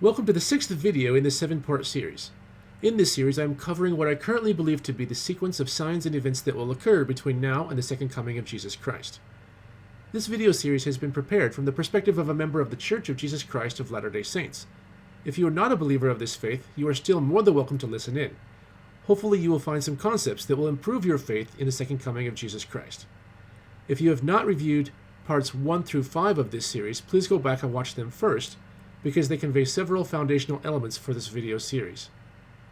Welcome to the 6th video in this 7-part series. In this series, I am covering what I currently believe to be the sequence of signs and events that will occur between now and the second coming of Jesus Christ. This video series has been prepared from the perspective of a member of the Church of Jesus Christ of Latter-day Saints. If you are not a believer of this faith, you are still more than welcome to listen in. Hopefully you will find some concepts that will improve your faith in the second coming of Jesus Christ. If you have not reviewed parts 1 through 5 of this series, please go back and watch them first, because they convey several foundational elements for this video series.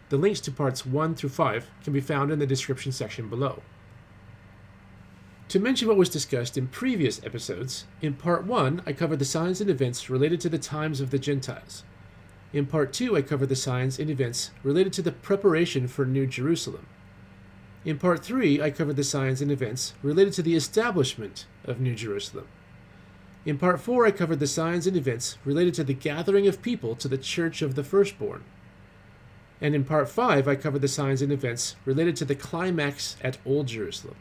The links to parts 1 through 5 can be found in the description section below. To mention what was discussed in previous episodes, in part 1 I covered the signs and events related to the times of the Gentiles. In part 2 I covered the signs and events related to the preparation for New Jerusalem. In part 3 I covered the signs and events related to the establishment of New Jerusalem. In part 4, I covered the signs and events related to the gathering of people to the Church of the Firstborn. And in part 5, I covered the signs and events related to the climax at Old Jerusalem.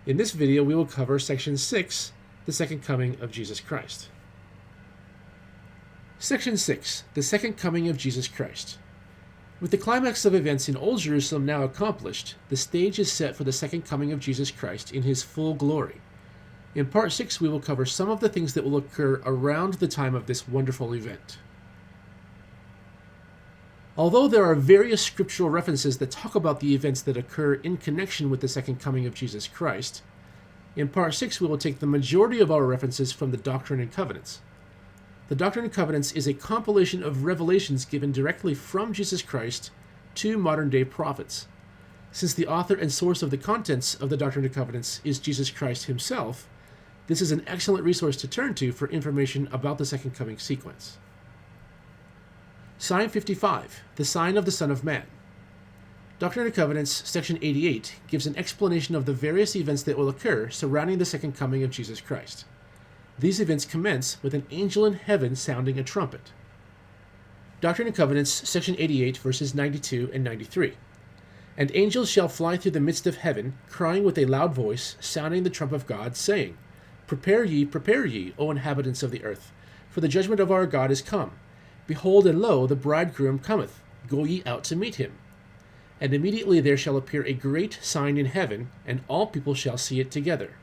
In this video, we will cover section 6, the second coming of Jesus Christ. Section 6, the second coming of Jesus Christ. With the climax of events in Old Jerusalem now accomplished, the stage is set for the second coming of Jesus Christ in his full glory. In part 6, we will cover some of the things that will occur around the time of this wonderful event. Although there are various scriptural references that talk about the events that occur in connection with the second coming of Jesus Christ, in part 6 we will take the majority of our references from the Doctrine and Covenants. The Doctrine and Covenants is a compilation of revelations given directly from Jesus Christ to modern-day prophets. Since the author and source of the contents of the Doctrine and Covenants is Jesus Christ himself, this is an excellent resource to turn to for information about the second coming sequence. Sign 55, the sign of the Son of Man. Doctrine and Covenants, section 88, gives an explanation of the various events that will occur surrounding the second coming of Jesus Christ. These events commence with an angel in heaven sounding a trumpet. Doctrine and Covenants, section 88, verses 92 and 93. And angels shall fly through the midst of heaven, crying with a loud voice, sounding the trump of God, saying, prepare ye, O inhabitants of the earth, for the judgment of our God is come. Behold, and lo, the bridegroom cometh, go ye out to meet him. And immediately there shall appear a great sign in heaven, and all people shall see it together.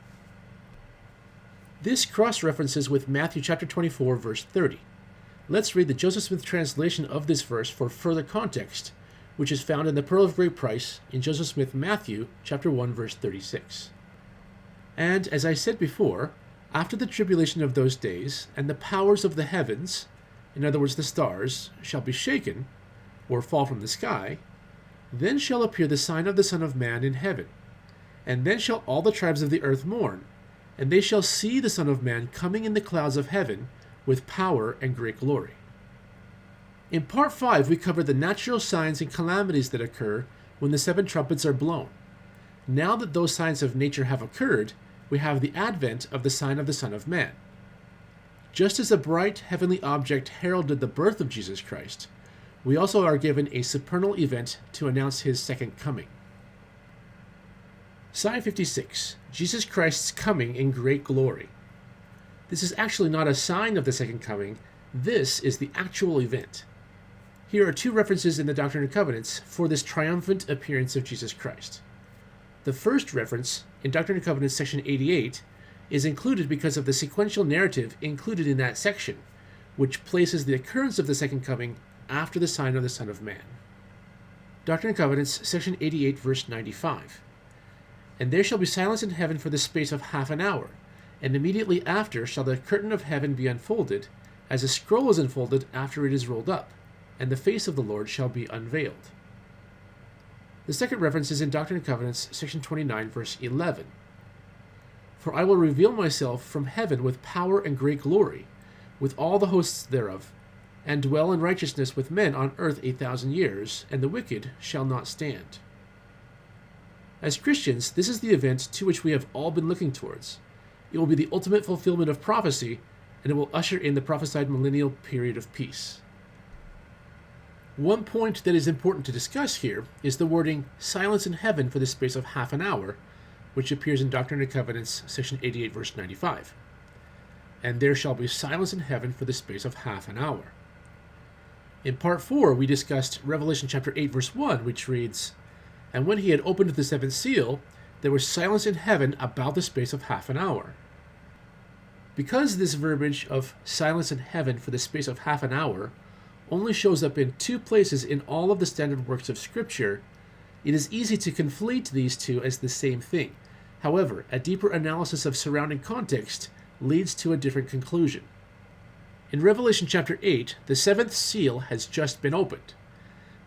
This cross-references with Matthew chapter 24, verse 30. Let's read the Joseph Smith translation of this verse for further context, which is found in the Pearl of Great Price in Joseph Smith Matthew chapter 1, verse 36. And, as I said before, after the tribulation of those days, and the powers of the heavens, in other words the stars, shall be shaken, or fall from the sky, then shall appear the sign of the Son of Man in heaven. And then shall all the tribes of the earth mourn, and they shall see the Son of Man coming in the clouds of heaven with power and great glory. In part 5, we covered the natural signs and calamities that occur when the 7 trumpets are blown. Now that those signs of nature have occurred, we have the advent of the sign of the Son of Man. Just as a bright heavenly object heralded the birth of Jesus Christ, we also are given a supernal event to announce his second coming. Sign 56, Jesus Christ's coming in great glory. This is actually not a sign of the second coming, this is the actual event. Here are 2 references in the Doctrine and Covenants for this triumphant appearance of Jesus Christ. The first reference, in Doctrine and Covenants section 88, is included because of the sequential narrative included in that section, which places the occurrence of the second coming after the sign of the Son of Man. Doctrine and Covenants section 88, verse 95. And there shall be silence in heaven for the space of half an hour, and immediately after shall the curtain of heaven be unfolded, as a scroll is unfolded after it is rolled up, and the face of the Lord shall be unveiled. The second reference is in Doctrine and Covenants, section 29, verse 11. For I will reveal myself from heaven with power and great glory, with all the hosts thereof, and dwell in righteousness with men on earth 1,000 years, and the wicked shall not stand. As Christians, this is the event to which we have all been looking towards. It will be the ultimate fulfillment of prophecy, and it will usher in the prophesied millennial period of peace. One point that is important to discuss here is the wording, silence in heaven for the space of half an hour, which appears in Doctrine and Covenants, section 88, verse 95. And there shall be silence in heaven for the space of half an hour. In part 4, we discussed Revelation chapter 8, verse 1, which reads, "And when he had opened the seventh seal, there was silence in heaven about the space of half an hour." Because this verbiage of silence in heaven for the space of half an hour only shows up in 2 places in all of the standard works of Scripture, it is easy to conflate these two as the same thing. However, a deeper analysis of surrounding context leads to a different conclusion. In Revelation chapter 8, the 7th seal has just been opened.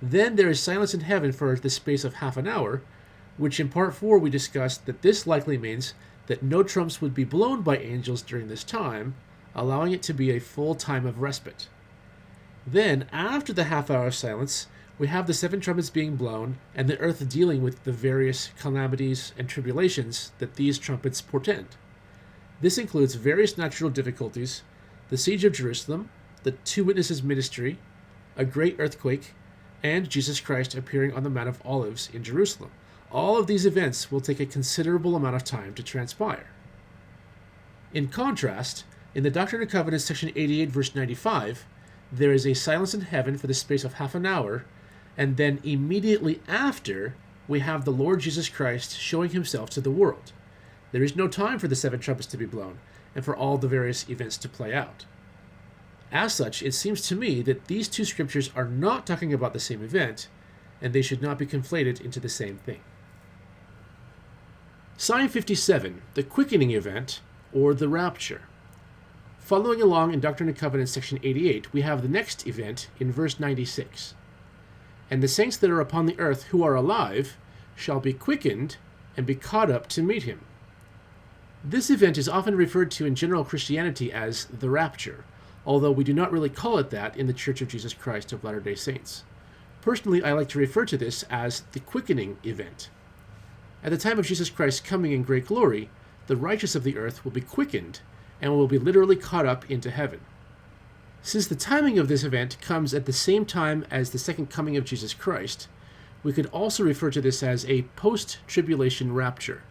Then there is silence in heaven for the space of half an hour, which in part 4 we discussed that this likely means that no trumps would be blown by angels during this time, allowing it to be a full time of respite. Then, after the half hour of silence, we have the 7 trumpets being blown and the earth dealing with the various calamities and tribulations that these trumpets portend. This includes various natural difficulties, the siege of Jerusalem, the 2 witnesses' ministry, a great earthquake, and Jesus Christ appearing on the Mount of Olives in Jerusalem. All of these events will take a considerable amount of time to transpire. In contrast, in the Doctrine and Covenants section 88 verse 95, there is a silence in heaven for the space of half an hour, and then immediately after, we have the Lord Jesus Christ showing himself to the world. There is no time for the 7 trumpets to be blown, and for all the various events to play out. As such, it seems to me that these 2 scriptures are not talking about the same event, and they should not be conflated into the same thing. Sign 57, the quickening event, or the rapture. Following along in Doctrine and Covenants section 88, we have the next event in verse 96. "And the saints that are upon the earth who are alive shall be quickened and be caught up to meet him." This event is often referred to in general Christianity as the rapture, although we do not really call it that in the Church of Jesus Christ of Latter-day Saints. Personally, I like to refer to this as the quickening event. At the time of Jesus Christ's coming in great glory, the righteous of the earth will be quickened and will be literally caught up into heaven. Since the timing of this event comes at the same time as the second coming of Jesus Christ, we could also refer to this as a post-tribulation rapture.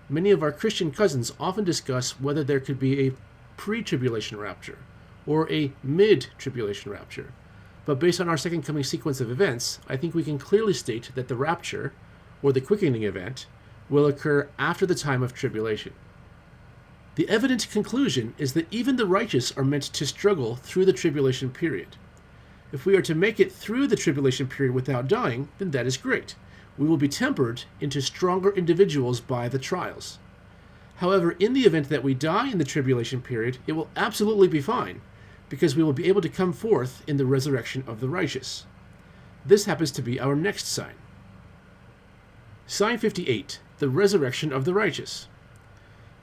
Many of our Christian cousins often discuss whether there could be a pre-tribulation rapture or a mid-tribulation rapture. But based on our second coming sequence of events, I think we can clearly state that the rapture, or the quickening event, will occur after the time of tribulation. The evident conclusion is that even the righteous are meant to struggle through the tribulation period. If we are to make it through the tribulation period without dying, then that is great. We will be tempered into stronger individuals by the trials. However, in the event that we die in the tribulation period, it will absolutely be fine, because we will be able to come forth in the resurrection of the righteous. This happens to be our next sign. Sign 58, the resurrection of the righteous.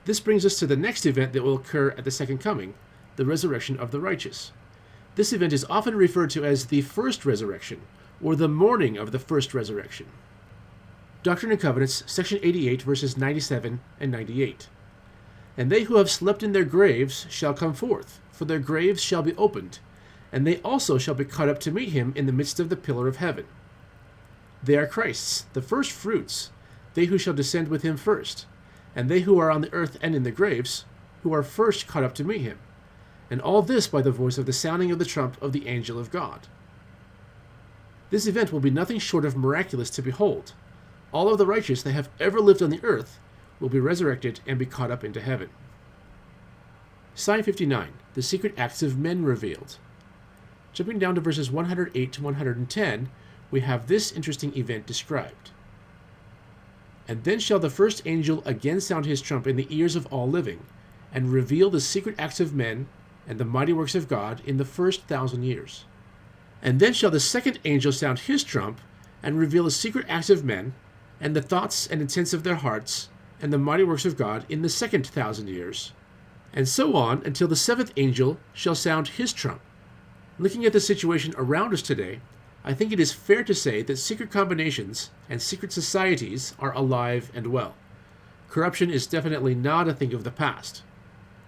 This brings us to the next event that will occur at the second coming, the resurrection of the righteous. This event is often referred to as the first resurrection, or the morning of the first resurrection. Doctrine and Covenants, section 88, verses 97 and 98. "And they who have slept in their graves shall come forth, for their graves shall be opened, and they also shall be caught up to meet him in the midst of the pillar of heaven. They are Christ's, the first fruits, they who shall descend with him first, and they who are on the earth and in the graves, who are first caught up to meet him. And all this by the voice of the sounding of the trump of the angel of God." This event will be nothing short of miraculous to behold. All of the righteous that have ever lived on the earth will be resurrected and be caught up into heaven. Sign 59, the secret acts of men revealed. Jumping down to verses 108 to 110, we have this interesting event described. "And then shall the first angel again sound his trump in the ears of all living, and reveal the secret acts of men and the mighty works of God in the first 1,000 years. And then shall the second angel sound his trump, and reveal the secret acts of men, and the thoughts and intents of their hearts, and the mighty works of God in the second 1,000 years. And so on until the 7th angel shall sound his trump." Looking at the situation around us today, I think it is fair to say that secret combinations and secret societies are alive and well. Corruption is definitely not a thing of the past.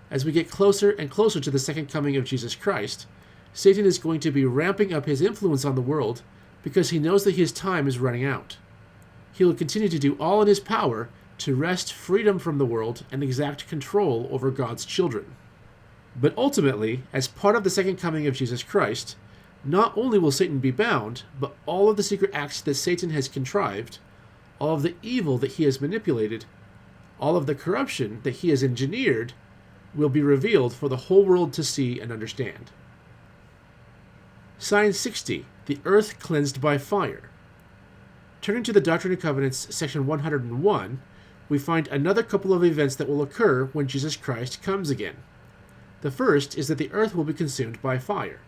As we get closer and closer to the second coming of Jesus Christ, Satan is going to be ramping up his influence on the world because he knows that his time is running out. He will continue to do all in his power to wrest freedom from the world and exact control over God's children. But ultimately, as part of the second coming of Jesus Christ, not only will Satan be bound, but all of the secret acts that Satan has contrived, all of the evil that he has manipulated, all of the corruption that he has engineered will be revealed for the whole world to see and understand. Sign 60, the earth cleansed by fire. Turning to the Doctrine and Covenants, section 101, we find another couple of events that will occur when Jesus Christ comes again. The first is that the earth will be consumed by fire.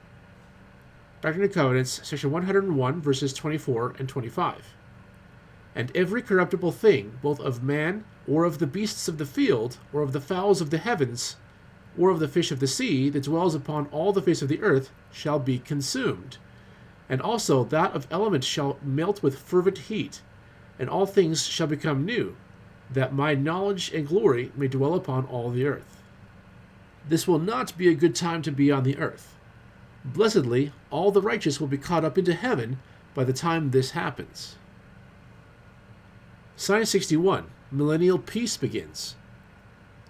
Doctrine and Covenants, section 101, verses 24 and 25. And every corruptible thing, both of man, or of the beasts of the field, or of the fowls of the heavens, or of the fish of the sea, that dwells upon all the face of the earth, shall be consumed. And also that of elements shall melt with fervent heat, and all things shall become new, that my knowledge and glory may dwell upon all the earth. This will not be a good time to be on the earth. Blessedly, all the righteous will be caught up into heaven by the time this happens. Sign 61, millennial peace begins.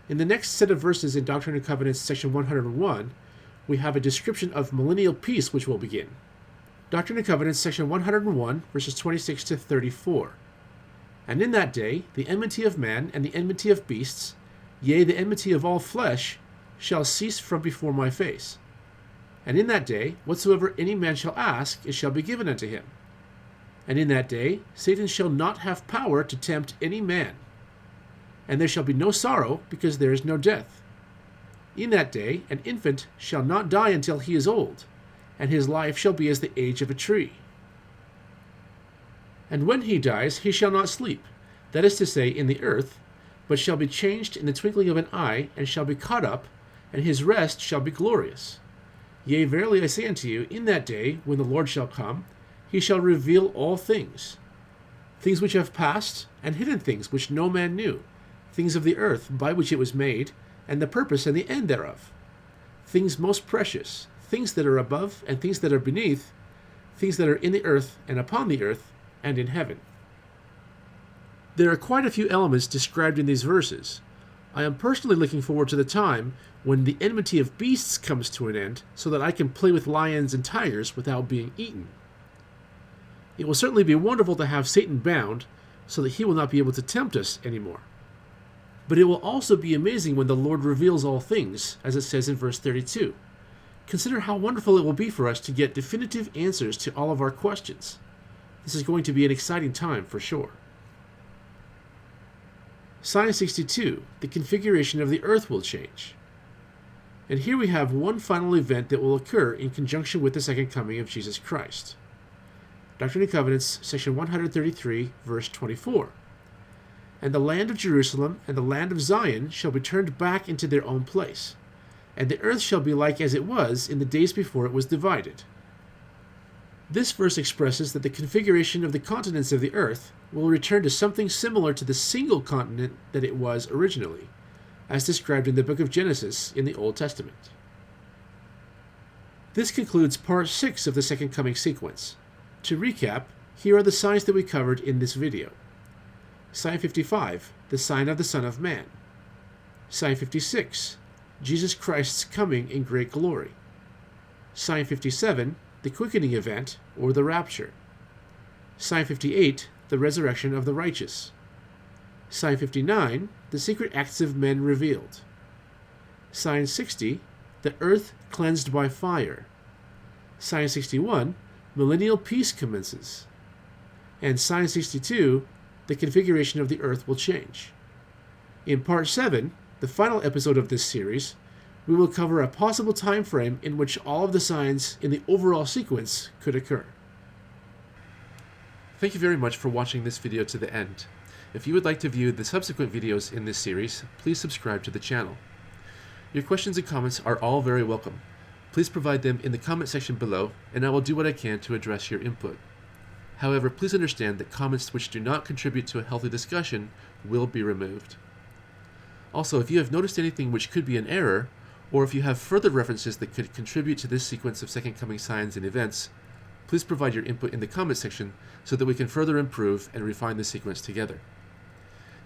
In the next set of verses in Doctrine and Covenants, section 101, we have a description of millennial peace which will begin. Doctrine and Covenants, section 101, verses 26 to 34. And in that day, the enmity of man and the enmity of beasts, yea, the enmity of all flesh, shall cease from before my face. And in that day, whatsoever any man shall ask, it shall be given unto him. And in that day, Satan shall not have power to tempt any man. And there shall be no sorrow, because there is no death. In that day, an infant shall not die until he is old, and his life shall be as the age of a tree. And when he dies, he shall not sleep, that is to say, in the earth, but shall be changed in the twinkling of an eye, and shall be caught up, and his rest shall be glorious. Yea, verily I say unto you, in that day, when the Lord shall come, he shall reveal all things, things which have passed, and hidden things which no man knew, things of the earth by which it was made, and the purpose and the end thereof, things most precious, things that are above and things that are beneath, things that are in the earth and upon the earth and in heaven. There are quite a few elements described in these verses. I am personally looking forward to the time when the enmity of beasts comes to an end, so that I can play with lions and tigers without being eaten. It will certainly be wonderful to have Satan bound, so that he will not be able to tempt us anymore. But it will also be amazing when the Lord reveals all things, as it says in verse 32. Consider how wonderful it will be for us to get definitive answers to all of our questions. This is going to be an exciting time for sure. Sign 62, the configuration of the earth will change. And here we have one final event that will occur in conjunction with the second coming of Jesus Christ. Doctrine and Covenants, section 133, verse 24. And the land of Jerusalem and the land of Zion shall be turned back into their own place, and the earth shall be like as it was in the days before it was divided. This verse expresses that the configuration of the continents of the earth will return to something similar to the single continent that it was originally, as described in the book of Genesis in the Old Testament. This concludes part 6 of the Second Coming sequence. To recap, here are the signs that we covered in this video. Sign 55, the sign of the Son of Man. Sign 56, Jesus Christ's coming in great glory. Sign 57, the quickening event, or the rapture. Sign 58, the resurrection of the righteous. Sign 59, the secret acts of men revealed. Sign 60, the earth cleansed by fire. Sign 61, millennial peace commences. And sign 62, the configuration of the earth will change. In part 7, the final episode of this series, we will cover a possible time frame in which all of the signs in the overall sequence could occur. Thank you very much for watching this video to the end. If you would like to view the subsequent videos in this series, please subscribe to the channel. Your questions and comments are all very welcome. Please provide them in the comment section below, and I will do what I can to address your input. However, please understand that comments which do not contribute to a healthy discussion will be removed. Also, if you have noticed anything which could be an error, or if you have further references that could contribute to this sequence of Second Coming signs and events, please provide your input in the comment section so that we can further improve and refine the sequence together.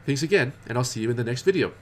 Thanks again, and I'll see you in the next video.